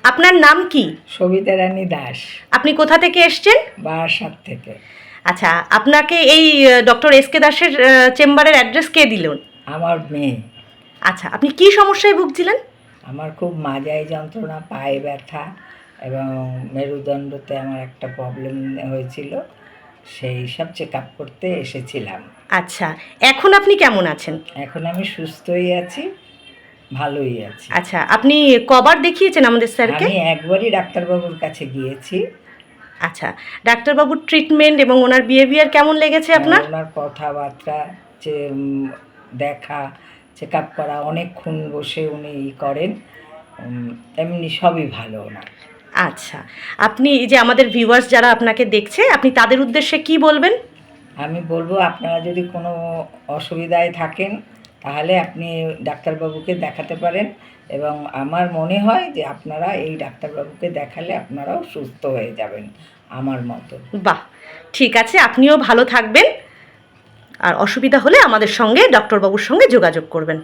আপনার নাম কি? সবিতা রানী দাস। আপনি কোথা থেকে এসছেন? বারাসাত থেকে। আচ্ছা, আপনাকে এই ডক্টর এস.কে দাসের চেম্বারের অ্যাড্রেস কে দিলেন? আমার মেয়ে। আচ্ছা, আপনি কি সমস্যায় ভুগছিলেন? আমার খুব মাজায় যন্ত্রণা, পায়ে ব্যথা এবং মেরুদণ্ডতে আমার একটা প্রবলেম হয়েছিল, সেই সব চেক আপ করতে এসেছিলাম। আচ্ছা, এখন আপনি কেমন আছেন? এখন আমি সুস্থই আছি, ভালোই আছি। আচ্ছা, আপনি কবার দেখিয়েছেন আমাদের স্যারকে? আমি একবারই ডাক্তারবাবুর কাছে গিয়েছি। আচ্ছা, ডাক্তারবাবুর ট্রিটমেন্ট এবং ওনার বিহেভিয়ার কেমন লেগেছে আপনার? ওনার কথাবার্তা, যে দেখা, চেক আপ করা, অনেকক্ষণ বসে উনি করেন, এমনি সবই ভালো ওনার। আচ্ছা, আপনি এই যে আমাদের ভিউয়ার্স যারা আপনাকে দেখছে, আপনি তাদের উদ্দেশ্যে কি বলবেন? আমি বলবো, আপনারা যদি কোনো অসুবিধায় থাকেন তাহলে আপনি ডাক্তারবাবুকে দেখাতে পারেন, এবং আমার মনে হয় যে আপনারা এই ডাক্তারবাবুকে দেখালে আপনারাও সুস্থ হয়ে যাবেন আমার মতো। বাহ, ঠিক আছে, আপনিও ভালো থাকবেন। আর অসুবিধা হলে আমাদের সঙ্গে ডক্টরবাবুর সঙ্গে যোগাযোগ করবেন।